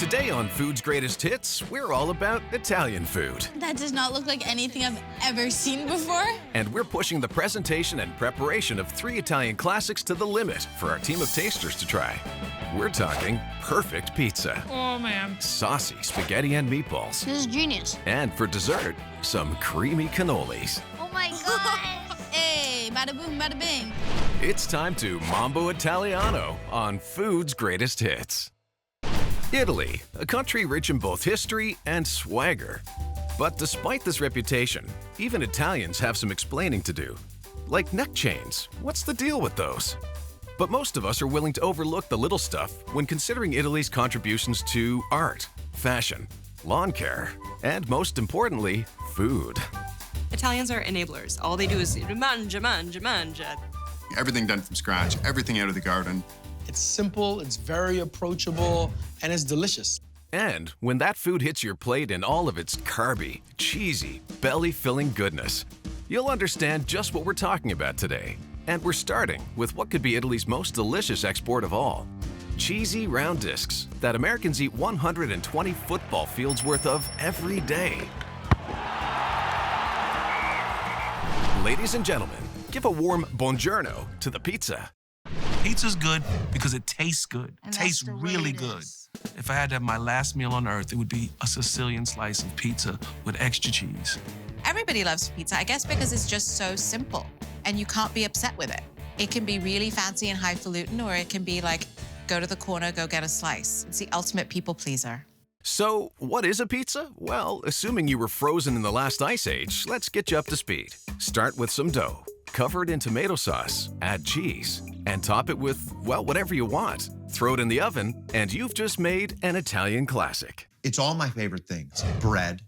Today on Food's Greatest Hits, we're all about Italian food. That does not look like anything I've ever seen before. And we're pushing the presentation and preparation of 3 Italian classics to the limit for our team of tasters to try. We're talking perfect pizza. Oh, man. Saucy spaghetti and meatballs. This is genius. And for dessert, some creamy cannolis. Oh my god! Hey, bada boom, bada bing. It's time to Mambo Italiano on Food's Greatest Hits. Italy, a country rich in both history and swagger. But despite this reputation, even Italians have some explaining to do. Like neck chains, what's the deal with those? But most of us are willing to overlook the little stuff when considering Italy's contributions to art, fashion, lawn care, and most importantly, food. Italians are enablers. All they do is mangia, mangia, mangia. Everything done from scratch, everything out of the garden. It's simple, it's very approachable, and it's delicious. And when that food hits your plate in all of its carby, cheesy, belly-filling goodness, you'll understand just what we're talking about today. And we're starting with what could be Italy's most delicious export of all. Cheesy round discs that Americans eat 120 football fields worth of every day. Ladies and gentlemen, give a warm buongiorno to the pizza. Pizza's good because it tastes good. It tastes really good. If I had to have my last meal on earth, it would be a Sicilian slice of pizza with extra cheese. Everybody loves pizza, I guess because it's just so simple and you can't be upset with it. It can be really fancy and highfalutin, or it can be like, go to the corner, go get a slice. It's the ultimate people pleaser. So, what is a pizza? Well, assuming you were frozen in the last ice age, let's get you up to speed. Start with some dough. Cover it in tomato sauce, add cheese, and top it with, well, whatever you want. Throw it in the oven, and you've just made an Italian classic. It's all my favorite things. Bread,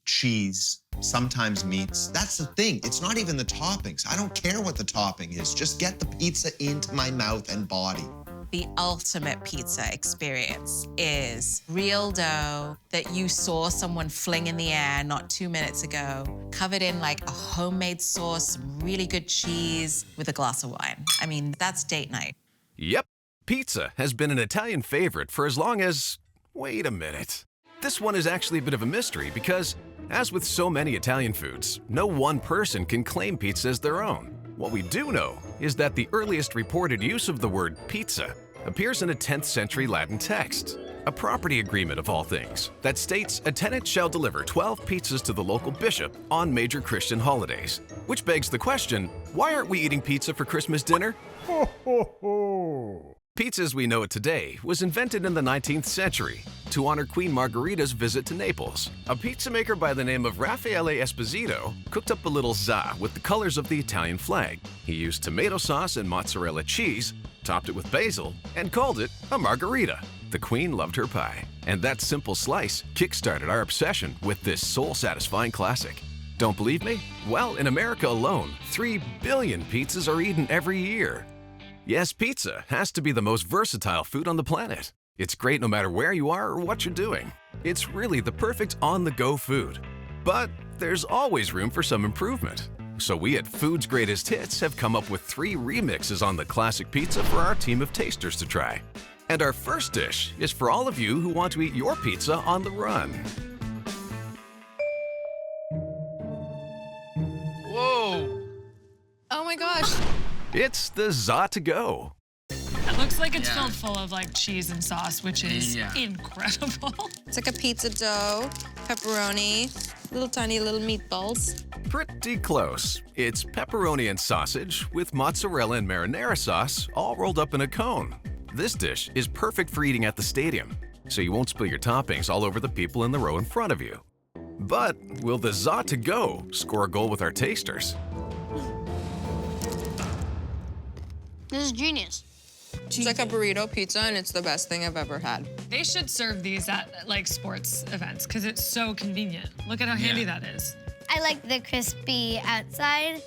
cheese, sometimes meats. That's the thing. It's not even the toppings. I don't care what the topping is. Just get the pizza into my mouth and body. The ultimate pizza experience is real dough that you saw someone fling in the air not 2 minutes ago, covered in like a homemade sauce, some really good cheese with a glass of wine. I mean, that's date night. Yep, pizza has been an Italian favorite for as long as... Wait a minute. This one is actually a bit of a mystery because, as with so many Italian foods, no one person can claim pizza as their own. What we do know is that the earliest reported use of the word pizza appears in a 10th century Latin text, a property agreement of all things, that states a tenant shall deliver 12 pizzas to the local bishop on major Christian holidays. Which begs the question, why aren't we eating pizza for Christmas dinner? Ho, ho, ho. Pizza as we know it today was invented in the 19th century to honor Queen Margherita's visit to Naples. A pizza maker by the name of Raffaele Esposito cooked up a little za with the colors of the Italian flag. He used tomato sauce and mozzarella cheese, topped it with basil, and called it a margherita. The Queen loved her pie, and that simple slice kick-started our obsession with this soul-satisfying classic. Don't believe me? Well, in America alone, 3 billion pizzas are eaten every year. Yes, pizza has to be the most versatile food on the planet. It's great no matter where you are or what you're doing. It's really the perfect on-the-go food. But there's always room for some improvement. So we at Food's Greatest Hits have come up with 3 remixes on the classic pizza for our team of tasters to try. And our first dish is for all of you who want to eat your pizza on the run. Whoa. Oh my gosh. It's the za to go. It looks like it's filled full of like cheese and sauce, which is incredible. It's like a pizza dough, pepperoni, tiny little meatballs. Pretty close. It's pepperoni and sausage with mozzarella and marinara sauce all rolled up in a cone. This dish is perfect for eating at the stadium, so you won't spill your toppings all over the people in the row in front of you. But will the za to go score a goal with our tasters? This is genius. It's like a burrito pizza, and it's the best thing I've ever had. They should serve these at like sports events because it's so convenient. Look at how handy that is. I like the crispy outside.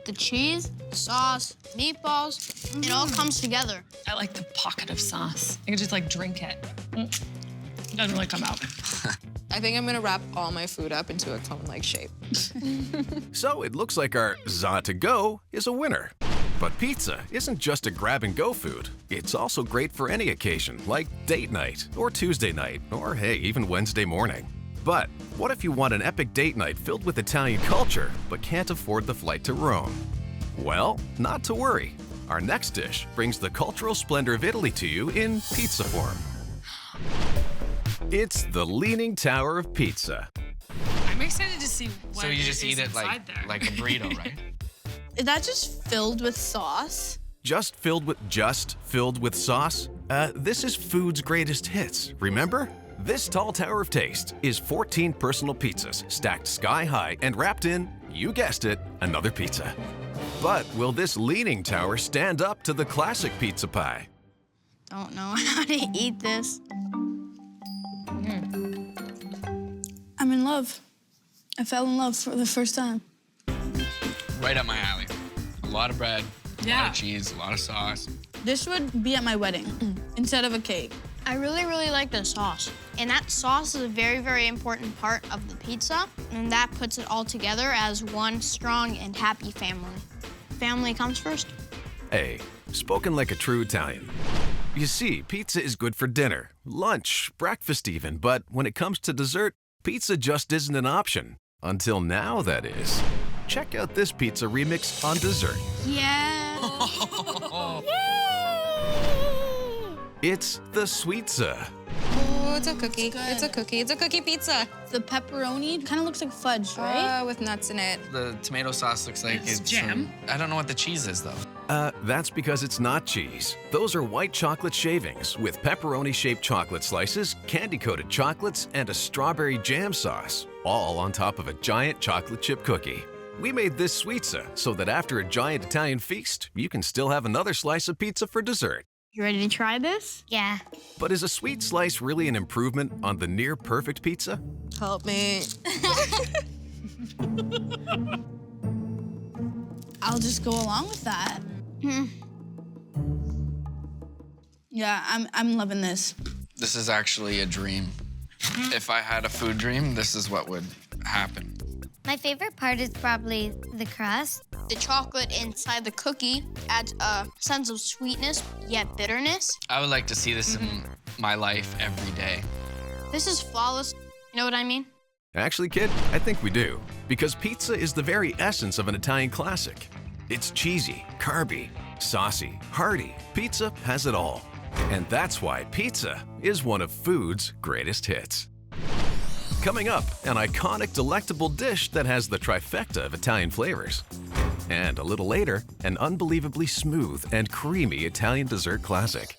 The cheese, sauce, meatballs, it all comes together. I like the pocket of sauce. You can just like drink it. Doesn't really come out. I think I'm gonna wrap all my food up into a cone-like shape. So it looks like our za to go is a winner. But pizza isn't just a grab-and-go food. It's also great for any occasion, like date night, or Tuesday night, or hey, even Wednesday morning. But what if you want an epic date night filled with Italian culture, but can't afford the flight to Rome? Well, not to worry. Our next dish brings the cultural splendor of Italy to you in pizza form. It's the Leaning Tower of Pizza. I'm excited to see what So you just is eat it inside there. like a burrito, right? Is that just filled with sauce? Just filled with sauce? This is food's greatest hits, remember? This tall tower of taste is 14 personal pizzas stacked sky high and wrapped in, you guessed it, another pizza. But will this leaning tower stand up to the classic pizza pie? Don't know how to eat this. I'm in love. I fell in love for the first time. Right up my alley. A lot of bread, a lot of cheese, a lot of sauce. This would be at my wedding instead of a cake. I really, really like the sauce. And that sauce is a very, very important part of the pizza, and that puts it all together as one strong and happy family. Family comes first. Hey, spoken like a true Italian. You see, pizza is good for dinner, lunch, breakfast even, but when it comes to dessert, pizza just isn't an option. Until now, that is. Check out this pizza remix on dessert. Yeah. It's the Sweetza. Oh, it's a cookie. It's a cookie. It's a cookie pizza. The pepperoni kind of looks like fudge, right? With nuts in it. The tomato sauce looks like it's jam. I don't know what the cheese is, though. That's because it's not cheese. Those are white chocolate shavings with pepperoni-shaped chocolate slices, candy-coated chocolates, and a strawberry jam sauce, all on top of a giant chocolate chip cookie. We made this Sweetza so that after a giant Italian feast, you can still have another slice of pizza for dessert. You ready to try this? Yeah. But is a sweet slice really an improvement on the near-perfect pizza? Help me. I'll just go along with that. Yeah, I'm loving this. This is actually a dream. If I had a food dream, this is what would happen. My favorite part is probably the crust. The chocolate inside the cookie adds a sense of sweetness, yet bitterness. I would like to see this in my life every day. This is flawless. You know what I mean? Actually, kid, I think we do. Because pizza is the very essence of an Italian classic. It's cheesy, carby, saucy, hearty. Pizza has it all. And that's why pizza is one of food's greatest hits. Coming up, an iconic, delectable dish that has the trifecta of Italian flavors. And a little later, an unbelievably smooth and creamy Italian dessert classic.